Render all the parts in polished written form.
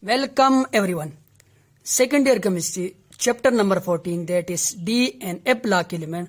Welcome everyone. Second year chemistry chapter number 14 that is D and F block element.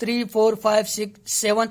3, 4, 5, 6, 7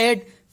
8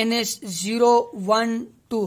NS0, 1, 2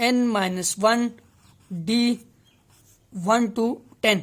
N-1, D, 1 to 10।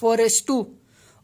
4s2,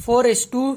4s2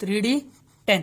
3D10।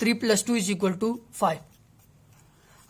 3 + 2 = 5।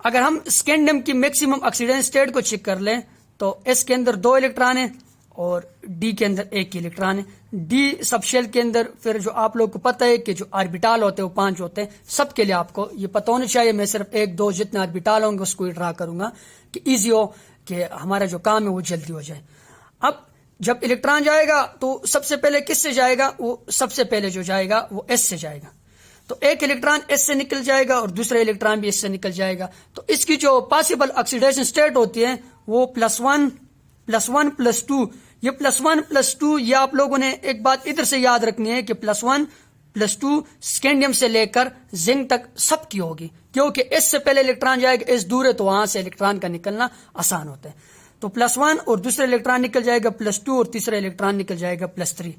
اگر ہم اسکینڈیم کی maximum oxidation state کو check کر لیں تو S کے اندر 2 electron ہیں اور ڈی کے اندر 1 الیکٹران ہے. ڈی سب شیل کے اندر پھر جو آپ لوگ کو پتہ ہے کہ جو آربیٹال ہوتے ہیں وہ 5 ہوتے ہیں. سب کے لیے آپ کو یہ پتہ ہونا چاہیے. میں صرف 1 2 جتنے آربیٹال ہوں گے اس کو ہی ڈرا کروں گا کہ ایزی ہو کہ ہمارا جو کام ہے وہ جلدی ہو جائے. اب جب الیکٹران جائے گا تو سب سے پہلے کس سے جائے گا؟ وہ سب سے پہلے جو جائے گا وہ ایس سے جائے گا. تو ایک الیکٹران ایس سے نکل جائے گا اور دوسرا الیکٹران بھی ایس سے نکل جائے گا. تو اس کی جو پاسبل آکسیڈیشن اسٹیٹ ہوتی ہے وہ +1 +1 +2. یہ +1 +2 یہ آپ لوگوں نے ایک بات ادھر سے یاد رکھنی ہے کہ +1 +2 اسکینڈیم سے لے کر زنک تک سب کی ہوگی کیونکہ اس سے پہلے الیکٹران جائے گا اس دور ہے تو وہاں سے الیکٹران کا نکلنا آسان ہوتا ہے. تو +1 اور دوسرا الیکٹران نکل جائے گا +2 اور تیسرا الیکٹران نکل جائے گا +3.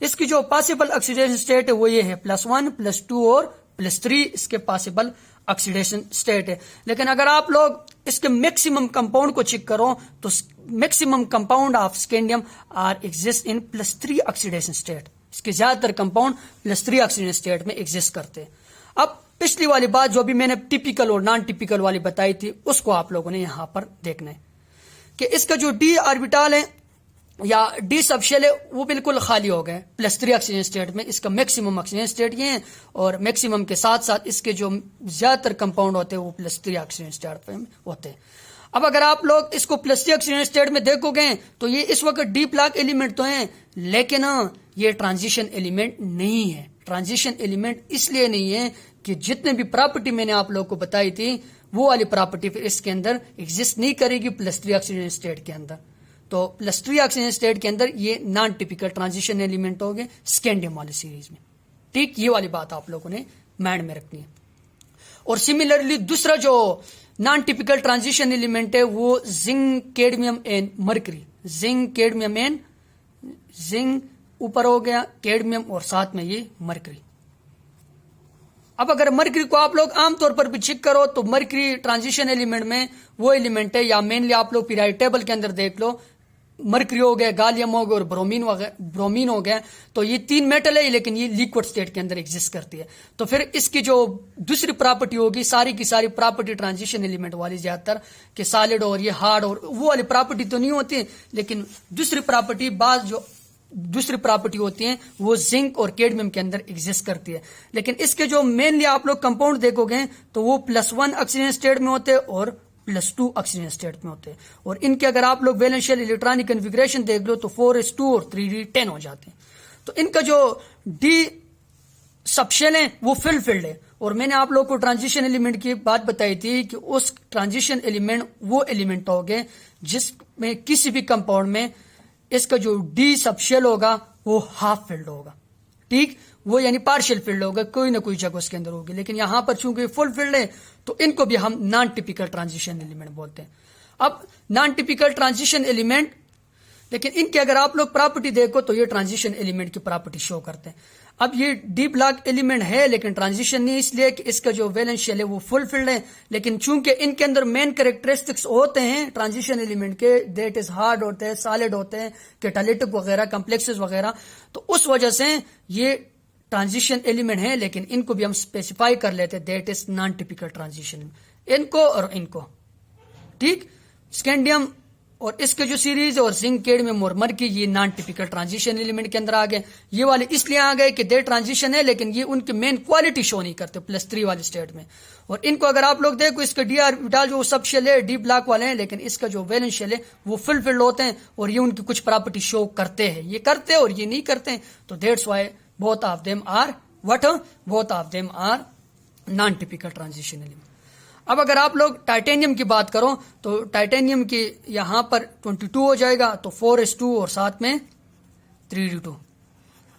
اس کی جو پاسبل آکسیڈیشن اسٹیٹ ہے وہ یہ ہے +1 +2 اور +3 اس کے پاسبل آکسیڈیشن اسٹیٹ ہے. لیکن اگر آپ لوگ اس کے میکسیمم کمپاؤنڈ کو چیک کرو تو maximum compound of scandium are exist in +3 oxidation state. اس کے زیادہ تر کمپاؤنڈ +3 آکسیڈیشن اسٹیٹ میں ایگزسٹ کرتے ہیں. اب پچھلی والی بات جو بھی میں نے ٹیپیکل اور نان ٹیپیکل والی بتائی تھی اس کو آپ لوگوں نے یہاں پر دیکھنا ہے کہ اس کا جو ڈی آربیٹال ہے یا ڈی سب شیل ہے وہ بالکل خالی ہو گئے +3 آکسیجن اسٹیٹ میں. اس کا میکسیمم آکسیجن اسٹیٹ یہ ہے اور میکسیمم کے ساتھ ساتھ اس کے جو زیادہ تر کمپاؤنڈ ہوتے ہیں وہ +3 آکسیجن اسٹیٹ میں ہوتے ہیں. اب اگر آپ لوگ اس کو +3 آکسیجن اسٹیٹ میں دیکھو گے تو یہ اس وقت ڈی بلاک ایلیمنٹ تو ہیں لیکن یہ ٹرانزیشن ایلیمنٹ نہیں ہے. ٹرانزیشن ایلیمنٹ اس لیے نہیں ہے کہ جتنے بھی پراپرٹی میں نے آپ لوگ کو بتائی تھی وہ والی پراپرٹی پھر اس کے اندر ایگزسٹ نہیں کرے گی +3 آکسیجن اسٹیٹ کے اندر. تو +3 آکسیجن اسٹیٹ کے اندر یہ نان ٹیپیکل ٹرانزیشن ایلیمنٹ ہو گئے اسکینڈیم والی سیریز میں. ٹھیک یہ والی بات آپ لوگوں نے مائنڈ میں رکھنی ہے. اور سملرلی دوسرا جو نان ٹیپیکل ٹرانزیشن ایلیمنٹ ہے وہ zinc cadmium and mercury. Zinc cadmium and zinc اوپر ہو گیا کیڈمیم اور ساتھ میں یہ مرکری. اب اگر مرکری کو آپ لوگ عام طور پر بھی چیک کرو تو مرکری ٹرانزیشن ایلیمنٹ میں وہ ایلیمنٹ ہے یا مینلی آپ لوگ پیریڈ ٹیبل کے اندر دیکھ لو مرکری ہو گیا گالیم ہو گیا اور برومین ہو گیا. تو یہ 3 میٹل ہے لیکن یہ لیکوڈ اسٹیٹ کے اندر ایگزسٹ کرتی ہے. تو پھر اس کی جو دوسری پراپرٹی ہوگی ساری کی ساری پراپرٹی ٹرانزیشن ایلیمنٹ والی زیادہ تر کہ سالڈ اور یہ ہارڈ اور وہ والی پراپرٹی تو نہیں ہوتی لیکن دوسری پراپرٹی بعض جو دوسری پراپرٹی ہوتی ہیں وہ زنک اور کیڈمیم کے اندر ایگزسٹ کرتی ہے. لیکن اس کے جو مینلی آپ لوگ کمپاؤنڈ دیکھو گے تو وہ +1 آکسیجن اسٹیٹ میں ہوتے ہیں اور +2 آکسیجن اسٹیٹ میں ہوتے ہیں. اور ان کے اگر آپ لوگ ویلنس شیل الیکٹرانک کنفیگریشن دیکھ لو تو 4s2 اور 3d10 ہو جاتے ہیں. تو ان کا جو ڈی سب شیل ہیں وہ فلڈ ہے. اور میں نے آپ لوگ کو ٹرانزیشن ایلیمنٹ کی بات بتائی تھی کہ اس ٹرانزیشن ایلیمنٹ وہ ایلیمنٹ ہوگے جس میں کسی بھی کمپاؤنڈ میں اس کا جو ڈی سب شیل ہوگا وہ ہاف فلڈ ہوگا. ٹھیک وہ یعنی پارشل فلڈ ہوگا کوئی نہ کوئی جگہ اس کے اندر ہوگی. لیکن یہاں پر چونکہ فل فلڈ ہے تو ان کو بھی ہم نان ٹیپیکل ٹرانزیشن ایلیمنٹ بولتے ہیں. اب نان ٹیپیکل ٹرانزیشن ایلیمنٹ لیکن ان کے اگر آپ لوگ پراپرٹی دیکھو تو یہ ٹرانزیشن ایلیمنٹ کی پراپرٹی شو کرتے ہیں. اب یہ ڈی بلاک ایلیمنٹ ہے لیکن ٹرانزیشن نہیں اس لیے کہ اس کا جو ویلنس شیل ہے وہ فل فلڈ ہے. لیکن چونکہ ان کے اندر مین کریکٹرسٹکس ہوتے ہیں ٹرانزیشن ایلیمنٹ کے دیٹ از ہارڈ ہوتے ہیں سالڈ ہوتے ہیں کیٹالیٹک وغیرہ کمپلیکسز وغیرہ تو اس وجہ سے یہ ٹرانزیشن ایلیمنٹ ہے لیکن ان کو بھی ہم اسپیسیفائی کر لیتے ہیں that is non typical transition ان کو اور ان کو. ٹھیک اسکینڈیم اور اس کے جو سیریز اور زنک کیڈمیم اور مرکری یہ نان ٹیپیکل ٹرانزیشن ایلیمنٹ کے اندر آ گئے. یہ والے اس لیے آ گئے کہ دے ٹرانزیشن ہے لیکن یہ ان کی مین کوالٹی شو نہیں کرتے +3 والے اسٹیٹ میں. اور ان کو اگر آپ لوگ دیکھو اس کا ڈی آربیٹال جو سب شیل ہے ڈی بلاک والے ہیں لیکن اس کا جو ویلنس شیل ہے وہ فلڈ ہوتے ہیں اور یہ ان کی کچھ پراپرٹی شو کرتے ہیں. یہ کرتے اور یہ نہیں کرتے تو that's why both of them are non-typical transition element. اب اگر آپ لوگ ٹائٹینیم کی بات کرو تو ٹائٹینیم کی یہاں پر 22 ہو جائے گا تو 4s2 اور ساتھ میں 3d2.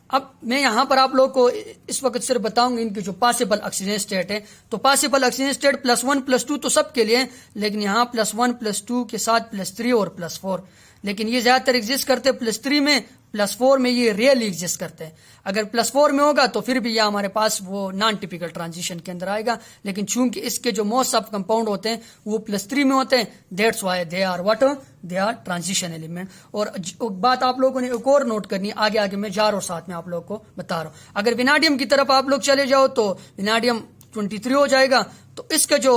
اب میں یہاں پر آپ لوگ کو اس وقت صرف بتاؤں گا ان کی جو پاسبل آکسیجن اسٹیٹ ہے. تو پاسبل آکسیجن اسٹیٹ +1 +2 تو سب کے لیے لیکن یہاں +1 +2 کے ساتھ +3 اور +4 لیکن یہ زیادہ تر ایگزسٹ کرتے +3 میں +4 میں یہ ریئلی ایگزسٹ کرتے ہیں. اگر +4 میں ہوگا تو پھر بھی یہ ہمارے پاس وہ نان ٹیپیکل ٹرانزیشن کے اندر آئے گا. لیکن چونکہ اس کے جو موسٹ آف کمپاؤنڈ ہوتے ہیں وہ +3 میں ہوتے ہیں that's why they are transition element. اور بات آپ لوگوں نے ایک اور نوٹ کرنی آگے میں جا رہا ہوں ساتھ میں آپ لوگوں کو بتا رہا ہوں. اگر ویناڈیم کی طرف آپ لوگ چلے جاؤ تو ویناڈیم 23 ہو جائے گا. تو اس کا جو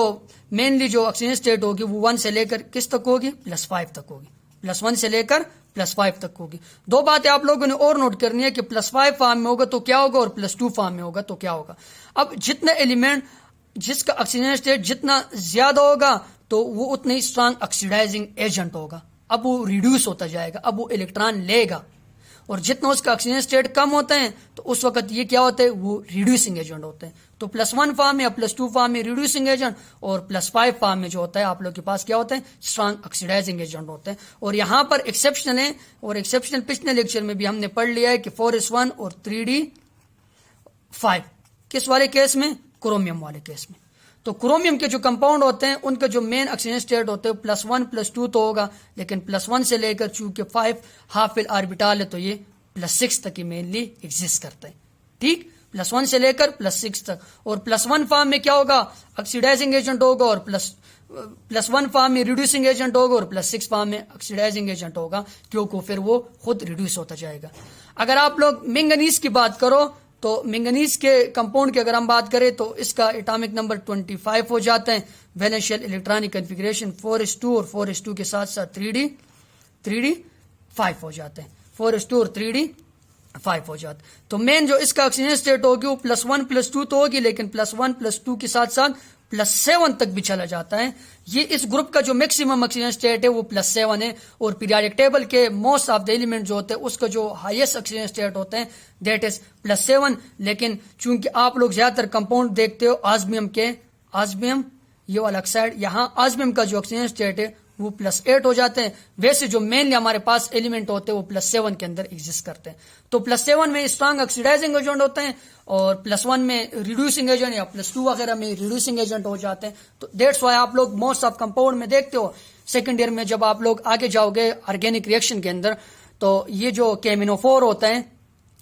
مینلی جو آکسیجن اسٹیٹ ہوگی وہ 1 سے لے کر کس تک ہوگی +5 تک ہوگی، +1 سے لے کر +5 تک ہوگی. دو باتیں آپ لوگوں نے اور نوٹ کرنی ہے کہ +5 فارم میں ہوگا تو کیا ہوگا اور +2 فارم میں ہوگا تو کیا ہوگا. اب جتنا ایلیمنٹ جس کا آکسیجن اسٹیٹ جتنا زیادہ ہوگا تو وہ اتنا ہی اسٹرانگ آکسیڈائزنگ ایجنٹ ہوگا. اب وہ ریڈیوس ہوتا جائے گا، اب وہ الیکٹران لے گا. اور جتنا اس کا آکسیجن اسٹیٹ کم ہوتا ہے تو اس وقت یہ کیا ہوتا ہے، وہ ریڈیوسنگ ایجنٹ ہوتے ہیں. تو +1 فارم میں یا +2 فارم میں ریڈیوسنگ ایجنٹ، اور +5 فارم میں جو ہوتا ہے آپ لوگ کے پاس کیا ہوتا ہے، اسٹرانگ آکسیڈائزنگ ایجنٹ ہوتے ہیں. اور یہاں پر ایکسیپشن ہے، اور ایکسیپشن پچھلے لیکچر میں بھی ہم نے پڑھ لیا ہے کہ 4s1 اور 3d5 کس والے کیس میں، کرومیم والے کیس میں. تو کرومیم کے جو کمپاؤنڈ ہوتے ہیں ان کا جو مین آکسیجن اسٹیٹ ہوتے ہیں +1 +2 تو ہوگا، لیکن +1 سے لے کر چونکہ 5 ہاف فل آربیٹال ہے تو یہ +6 تک ہی مینلی ایگزسٹ کرتا ہے. ٹھیک، +1 سے لے کر +6 تک. اور +1 فارم میں کیا ہوگا، آکسیڈائزنگ ایجنٹ ہوگا، اور +1 فارم میں ریڈیوسنگ ایجنٹ ہوگا، اور +6 فارم میں آکسیڈائزنگ ایجنٹ ہوگا، کیونکہ پھر وہ خود ریڈیوس ہوتا جائے گا. اگر آپ لوگ مینگنیز کی بات کرو تو مینگنیز کے کمپاؤنڈ کی اگر ہم بات کریں تو اس کا ایٹامک نمبر 25 ہو جاتا ہے. Wellness shell electronic configuration 4s2 اور 4s2 کے ساتھ ساتھ 3d5 ہو جاتے ہیں. 4s2 اور 3d5 ہو جاتا ہے. تو مین جو اس کا آکسیجن اسٹیٹ ہوگی وہ +1 +2 تو ہوگی، لیکن +1 +2 کے ساتھ ساتھ +7 تک بھی چلا جاتا ہے. یہ اس گروپ کا جو میکسیمم آکسیجن اسٹیٹ ہے وہ +7 ہے. اور پیریاڈک ٹیبل کے موسٹ آف دا ایلیمنٹ جو ہوتے ہیں اس کا جو ہائیسٹ آکسیجن اسٹیٹ ہوتے ہیں دیٹ از +7. لیکن چونکہ آپ لوگ زیادہ تر کمپاؤنڈ دیکھتے ہو آزمیم یہ والا آکسائڈ، یہاں آزمیم کا جو آکسیجن اسٹیٹ ہے وہ +8 ہو جاتے ہیں. ویسے جو مینلی hمارے پاس ایلیمنٹ ہوتے ہیں وہ +7 کے اندر ایگزسٹ کرتے ہیں. تو +7 میں اسٹرانگ آکسیڈائزنگ ایجنٹ ہوتے ہیں، اور +1 میں ریڈیوسنگ ایجنٹ یا +2 وغیرہ میں ریڈیوسنگ ایجنٹ ہو جاتے ہیں. تو دیٹس وائی آپ لوگ موسٹ آف کمپاؤنڈ میں دیکھتے ہو. سیکنڈ ایئر میں جب آپ لوگ آگے جاؤ گے آرگینک ریئیکشن کے اندر تو یہ جو KMnO4 ہوتا ہے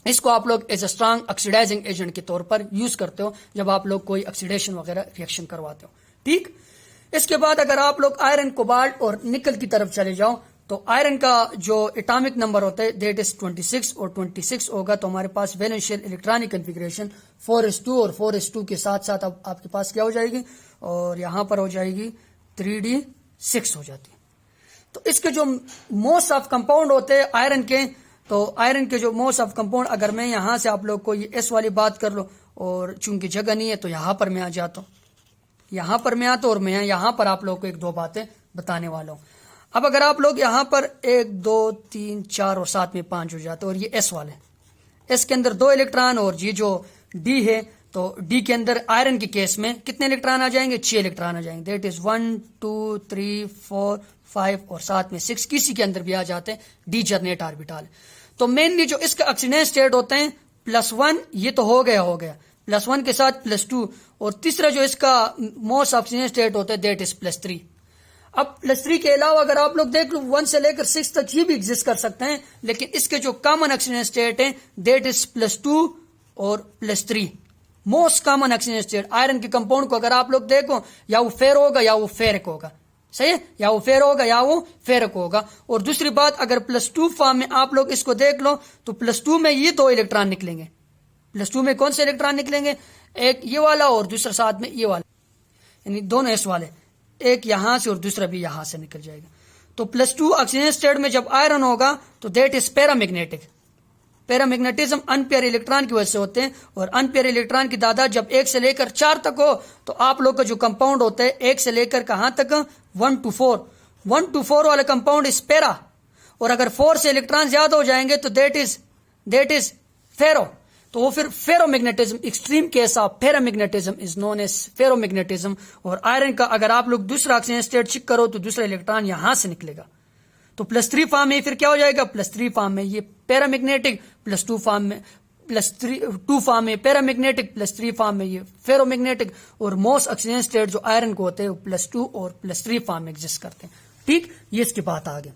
اس کو آپ لوگ as a strong oxidising agent کے طور پر یوز کرتے ہو جب آپ لوگ کوئی آکسیڈیشن وغیرہ ریئیکشن کرواتے ہو. ٹھیک، اس کے بعد اگر آپ لوگ آئرن، کوبالٹ اور نکل کی طرف چلے جاؤ تو آئرن کا جو ایٹامک نمبر ہوتا ہے دیٹ از 26 اور 26 ہوگا. تو ہمارے پاس valence shell electronic configuration 4s2 اور 4s2 کے ساتھ ساتھ اب آپ کے پاس کیا ہو جائے گی، اور یہاں پر ہو جائے گی 3d6 ہو جاتی ہے. تو اس کے جو موسٹ آف کمپاؤنڈ ہوتے ہیں آئرن کے، تو آئرن کے جو موسٹ آف کمپاؤنڈ اگر میں یہاں سے آپ لوگ کو یہ ایس والی بات کر لو، اور چونکہ جگہ نہیں ہے تو یہاں پر میں آ جاتا ہوں، یہاں پر میں آتا ہوں، اور میں یہاں پر آپ لوگ کو 1-2 باتیں بتانے والا ہوں. اب اگر آپ لوگ یہاں پر 1 2 3 4 اور 7 میں 5 ہو جاتے، اور یہ ایس والے، ایس کے اندر 2 الیکٹران، اور یہ جو ڈی ہے تو ڈی کے اندر آئرن کے کیس میں کتنے الیکٹران آ جائیں گے، 6 الیکٹران آ جائیں گے. دیٹ از 1 2 3 4 5 اور 7 میں 6. کسی کے اندر بھی آ جاتے ہیں ڈی جرنیٹ آربیٹال. تو مینلی جو اس کا آکسیجن اسٹیٹ ہوتے ہیں +1 یہ تو ہو گیا +1 کے ساتھ +2، اور تیسرا جو اس کا موسٹ آکسیجن اسٹیٹ ہوتا ہے دیٹ از +3. اب +3 کے علاوہ اگر آپ لوگ دیکھ لو 1 سے لے کر 6 تک یہ بھی ایگزسٹ کر سکتے ہیں، لیکن اس کے جو کامن آکسیجن اسٹیٹ ہیں دیٹ از +2 اور +3. Most common oxygen state iron کے کمپاؤنڈ کو اگر آپ لوگ دیکھو یا وہ فیر ہوگا یا وہ فیرک ہوگا، صحیح ہے، یا وہ فیر ہوگا یا وہ فیرک ہوگا. اور دوسری بات اگر +2 فارم میں آپ لوگ اس کو دیکھ لو تو +2 میں یہ 2 الیکٹران نکلیں گے. +2 میں کون سے الیکٹران نکلیں گے، ایک یہ والا اور دوسرا ساتھ میں یہ والا، یعنی دونوں اس والے، ایک یہاں سے اور دوسرا بھی یہاں سے نکل جائے گا. تو +2 آکسیجن اسٹیٹ میں جب آئرن ہوگا تو that is paramagnetic. Paramagnetism unpaired electron کی وجہ سے ہوتے ہیں، اور ان پیئر الیکٹران کی تعداد جب 1 سے لے کر 4 تک ہو تو آپ لوگ کا جو کمپاؤنڈ ہوتا ہے 1 سے لے کر کہاں تک، 1 to 4. 1 to 4 والا کمپاؤنڈ اس پیرا، اور اگر 4 سے الیکٹران زیادہ ہو جائیں گے تو دیٹ از فیرو. تو وہ پھر ferromagnetism, extreme case of paramagnetism is known as ferromagnetism. اور آئرن کا اگر آپ لوگ دوسرا آکسیجن اسٹیٹ چیک کرو تو دوسرا الیکٹران یہاں سے نکلے گا. تو +3 فارم میں پھر کیا ہو جائے گا، +3 فارم میں یہ پیرامیگنیٹک، +2 فارم میں +2 فارم میں پیرامیگنیٹک، +3 فارم میں یہ فیرومیگنیٹک. اور موسٹ آکسیجن اسٹیٹ جو آئرن کو ہوتے ہیں وہ +2 اور +3 فارم میں ایگزسٹ کرتے ہیں. ٹھیک، یہ اس کی بات آگے.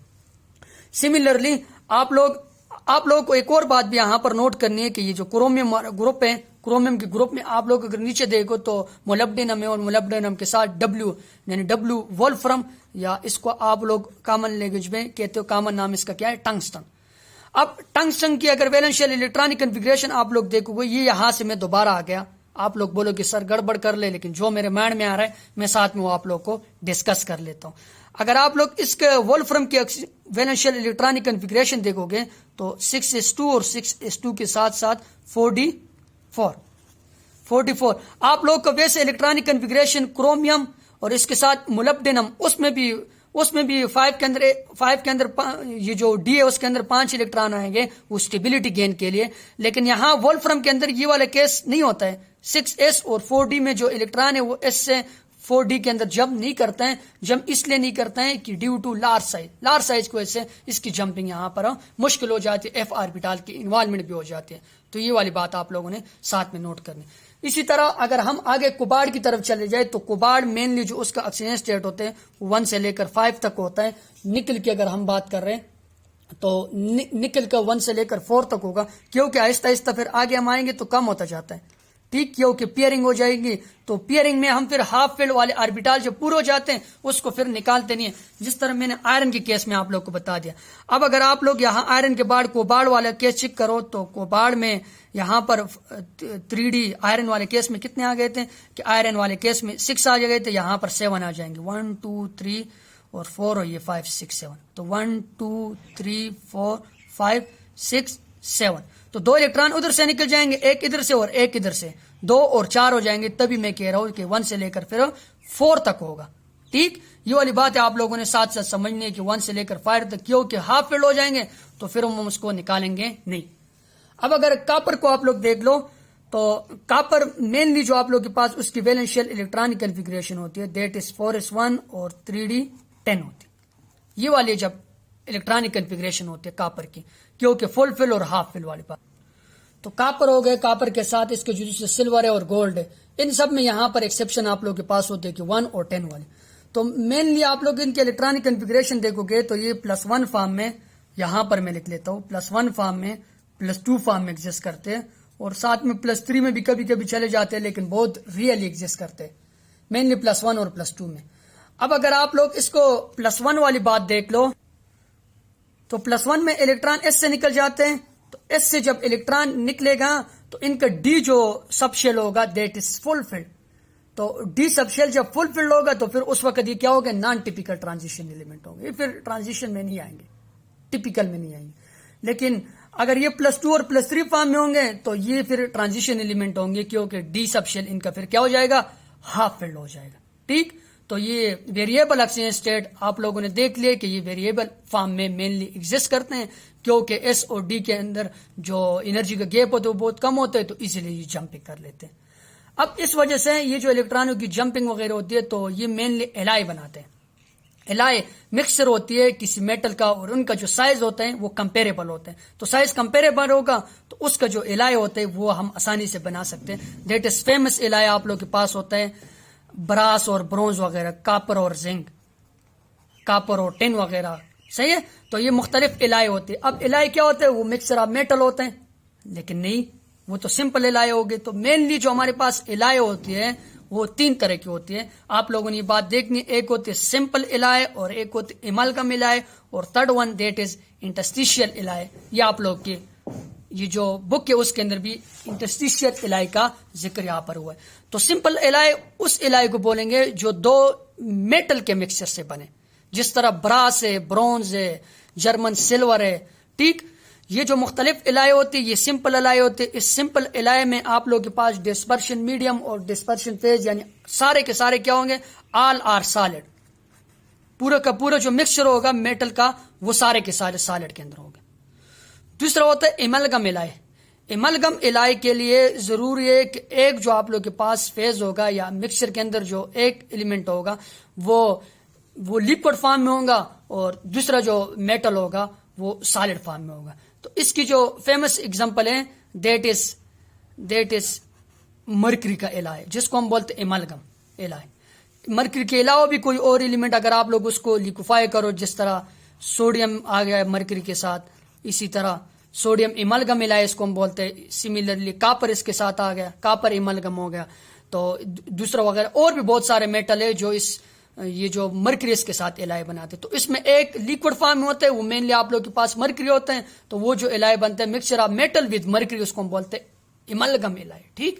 سملرلی آپ لوگ کو ایک اور بات بھی یہاں پر نوٹ کرنی ہے کہ یہ جو کرومیم گروپ ہے، کرومیم کے گروپ میں آپ لوگ اگر نیچے دیکھو تو مولبڈینم ہے، اور مولبڈینم کے ساتھ W یعنی W وولفرم، یا اس کو آپ لوگ کامن لینگویج میں کہتے ہو، کامن نام اس کا کیا ہے، ٹنگسٹن. اب ٹنگسٹن کی اگر ویلنس شیل الیکٹرانک کنفیگریشن آپ لوگ دیکھو گے، یہ یہاں سے میں دوبارہ آ گیا آپ لوگ بولو کہ سر گڑبڑ کر لے، لیکن جو میرے مائنڈ میں آ رہا ہے میں ساتھ میں وہ آپ لوگ کو ڈسکس کر لیتا ہوں. اگر آپ لوگ اس کے وولفرم کی ویلنشیل الیکٹرانک کنفیگریشن دیکھو گے تو 6s2 اور 6s2 کے ساتھ ساتھ 44 آپ لوگ کو ویسے الیکٹرانک کنفیگریشن کرومیم اور اس کے ساتھ مولبڈینم اس میں بھی 5 کے اندر یہ جو ڈی ہے اس کے اندر 5 الیکٹران آئیں گے وہ اسٹیبلٹی گین کے لیے. لیکن یہاں وولفرم کے اندر یہ والا کیس نہیں ہوتا ہے. 6s اور 4d میں جو الیکٹران ہے وہ اس سے 4d کے اندر جمپ نہیں کرتے ہیں. جمپ اس لیے نہیں کرتے ہیں کہ ڈیو ٹو لارج سائز کی وجہ سے اس کی جمپنگ یہاں پر مشکل ہو جاتی ہے، ایف آربیٹال کی انوالومنٹ بھی ہو جاتی ہے. تو یہ والی بات آپ لوگوں نے ساتھ میں نوٹ کرنی. اسی طرح اگر ہم آگے کوباڑ کی طرف چلے جائے تو کوباڑ مینلی جو اس کا آکسیجن اسٹیٹ ہوتے ہیں 1 سے لے کر 5 تک ہوتا ہے. نکل کی اگر ہم بات کر رہے ہیں تو نکل کا 1 سے لے کر 4 تک ہوگا، کیونکہ آہستہ آہستہ پھر آگے ہم آئیں گے تو کم ہوتا جاتا ہے. ٹھیک، کیونکہ پیئرنگ ہو جائے گی تو پیئرنگ میں ہم پھر ہاف فیلڈ والے آربیٹال جو پورے ہو جاتے ہیں اس کو پھر نکالتے نہیں ہیں، جس طرح میں نے آئرن کے کیس میں آپ لوگ کو بتا دیا. اب اگر آپ لوگ یہاں آئرن کے بعد کوباڑ والا کیس چیک کرو تو کوباڑ میں یہاں پر 3D آئرن والے کیس میں کتنے آ گئے تھے کہ آئرن والے کیس میں 6 آ گئے تھے، یہاں پر 7 آ جائیں گے. 1 2 3 اور 4 اور یہ 5 6 7. تو 1 2 3 4 5 6 7. تو 2 الیکٹران ادھر سے نکل جائیں گے، ایک ادھر سے اور ایک ادھر سے، 2 اور 4 ہو جائیں گے. تبھی میں کہہ رہا ہوں کہ 1 سے لے کر پھر 4 تک ہوگا. ٹھیک، یہ والی بات ہے آپ لوگوں نے ساتھ ساتھ سمجھنی ہے کہ 1 سے لے کر 5 تک، کیونکہ ہاف فیلڈ ہو جائیں گے تو پھر ہم اس کو نکالیں گے نہیں. اب اگر کاپر کو آپ لوگ دیکھ لو تو کاپر مینلی جو آپ لوگ کے پاس اس کی ویلنشیل الیکٹرانک کنفیگریشن ہوتی ہے دیٹ از 4s1 اور 3d10 ہوتی ہے. یہ والی جب الیکٹرانک کنفیگریشن ہوتی ہے کاپر کی، کیونکہ فل فل اور ہاف فل والی بات. تو کاپر ہو گئے، کاپر کے ساتھ اس کے جو سلور ہے اور گولڈ ہے، ان سب میں یہاں پر ایکسیپشن آپ لوگ کے پاس ہوتے ہیں کہ 1 اور 10 والے. تو مینلی آپ لوگ ان کے الیکٹرانک کنفیگریشن دیکھو گے تو یہ +1 فارم میں، یہاں پر میں لکھ لیتا ہوں +1 فارم میں، +2 فارم میں ایگزسٹ کرتے ہیں، اور ساتھ میں +3 میں بھی کبھی کبھی چلے جاتے ہیں، لیکن بہت ریئلی ایگزسٹ کرتے ہیں مینلی +1 اور +2 میں. اب اگر آپ لوگ اس کو +1 والی بات دیکھ لو تو +1 میں الیکٹران اس سے نکل جاتے ہیں. تو اس سے جب الیکٹران نکلے گا تو ان کا ڈی جو سب شیل ہوگا دیٹ از فل فلڈ. تو ڈی سب شیل جب فل فلڈ ہوگا تو پھر اس وقت یہ کیا ہوگا، نان ٹیپیکل ٹرانزیشن ایلیمنٹ ہوں گے. یہ پھر ٹرانزیشن میں نہیں آئیں گے، ٹیپیکل میں نہیں آئیں گے. لیکن اگر یہ +2 اور +3 فارم میں ہوں گے تو یہ پھر ٹرانزیشن ایلیمنٹ ہوں گے، کیونکہ ڈی سب شیل ان کا پھر کیا ہو جائے گا، ہاف فلڈ ہو جائے گا. ٹھیک، تو یہ ویریبل آکسیجن اسٹیٹ آپ لوگوں نے دیکھ لیے کہ یہ ویریبل فارم میں مینلی ایگزسٹ کرتے ہیں، کیونکہ ایس اور ڈی کے اندر جو انرجی کا گیپ ہوتا ہے وہ بہت کم ہوتا ہے، تو ایزیلی یہ جمپنگ کر لیتے ہیں. اب اس وجہ سے یہ جو الیکٹرانوں کی جمپنگ وغیرہ ہوتی ہے تو یہ مینلی الائی بناتے ہیں. الائی مکسچر ہوتی ہے کسی میٹل کا، اور ان کا جو سائز ہوتا ہے وہ کمپیریبل ہوتے ہیں. تو سائز کمپیریبل ہوگا تو اس کا جو الائی ہوتا ہے وہ ہم آسانی سے بنا سکتے ہیں. دیٹ از فیمس الائی آپ لوگ کے پاس ہوتا ہے براس اور برونز وغیرہ، کاپر اور زنک، کاپر اور ٹین وغیرہ. صحیح ہے، تو یہ مختلف الائی ہوتے ہیں. اب الائی کیا ہوتے ہیں، وہ مکسچر آف میٹل ہوتے ہیں، لیکن نہیں، وہ تو سمپل الائی ہوگی. تو مینلی جو ہمارے پاس الائی ہوتی ہے وہ 3 طرح کی ہوتی ہے. آپ لوگوں نے یہ بات دیکھنی، ایک ہوتی ہے سمپل الائی، اور ایک ہوتی ہے ایمالگم الائی، اور تھرڈ ون دیٹ از انٹرسٹیشیل الائی. یہ آپ لوگ کی یہ جو بک ہے اس کے اندر بھی انٹرسٹیشیل الائی کا ذکر یہاں پر ہوا ہے. تو سمپل الائی اس الائی کو بولیں گے جو 2 میٹل کے مکسچر سے بنے، جس طرح براس ہے، برونز ہے، جرمن سلور ہے. ٹھیک، یہ جو مختلف الائی ہوتی ہے یہ سمپل الائی ہوتی ہے. اس سمپل الائی میں آپ لوگ کے پاس ڈسپرشن میڈیم اور ڈسپرشن فیز یعنی سارے کے سارے کیا ہوں گے، آل آر سالڈ. پورا کا پورا جو مکسچر ہوگا میٹل کا وہ سارے کے سارے سالڈ کے اندر ہوگا. دوسرا ہوتا ہے ایملگم الائی. ایملگم الائی کے لیے ضروری ہے کہ ایک جو آپ لوگ کے پاس فیز ہوگا یا مکسچر کے اندر جو ایک ایلیمنٹ ہوگا وہ لیکوڈ فارم میں ہوگا، اور دوسرا جو میٹل ہوگا وہ سالڈ فارم میں ہوگا. تو اس کی جو فیمس اگزامپل ہے دیٹ از مرکری کا الائی، جس کو ہم بولتے ہیں ایملگم الائی. مرکری کے علاوہ بھی کوئی اور ایلیمنٹ اگر آپ لوگ اس کو لیکوفائی کرو، جس طرح سوڈیم آ گیا مرکری کے ساتھ، اسی طرح سوڈیم ایملگم الائی اس کو ہم بولتے ہیں. سملرلی کاپر اس کے ساتھ آ گیا، کاپر ایملگم ہو گیا. تو دوسرا وغیرہ اور بھی بہت سارے میٹل ہے جو یہ جو مرکری اس کے ساتھ الائی بناتے. تو اس میں ایک لیکوڈ فارم میں ہوتے ہیں، وہ مینلی آپ لوگ کے پاس مرکری ہوتے ہیں. تو وہ جو الائی بنتے ہیں mixture of metal with mercury, اس کو ہم بولتے ہیں ایملگم الائی. ٹھیک،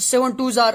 7 2s are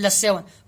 +7,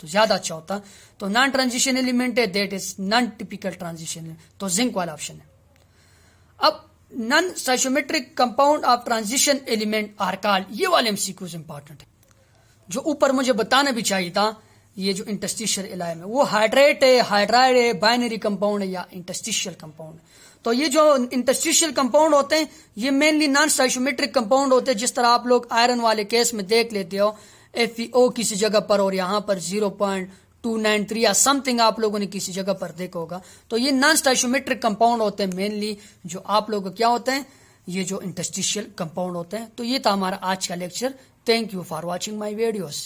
تو زیادہ اچھا ہوتا. تو نان ٹرانزیشن ایلیمنٹ ہے that is non typical transition, تو زنک والا آپشن ہے. اب non stoichiometric compound of transition element are called, یہ والے ایم سی کیوز امپورٹنٹ ہے. جو اوپر مجھے بتانا بھی چاہیے تھا, یہ جو انٹرسٹیشل الائم ہے وہ ہائیڈریٹ ہے, ہائیڈرائڈ ہے, بائنری کمپاؤنڈ ہے یا انٹرسٹیشل کمپاؤنڈ ہے. تو یہ جو انٹرسٹیشل کمپاؤنڈ ہوتے ہیں یہ مینلی نان اسٹائچومیٹرک کمپاؤنڈ ہوتے ہیں, جس طرح آپ لوگ آئرن والے کیس میں دیکھ لیتے ہو FeO کسی جگہ پر اور یہاں پر 0.293 یا سم تھنگ آپ لوگوں نے کسی جگہ پر دیکھا ہوگا. تو یہ نان اسٹائچومیٹرک کمپاؤنڈ ہوتے ہیں مینلی, جو آپ لوگوں کیا ہوتے ہیں یہ جو انٹرسٹیشل کمپاؤنڈ ہوتے ہیں. تو یہ تھا ہمارا آج کا lecture. Thank you for watching my videos.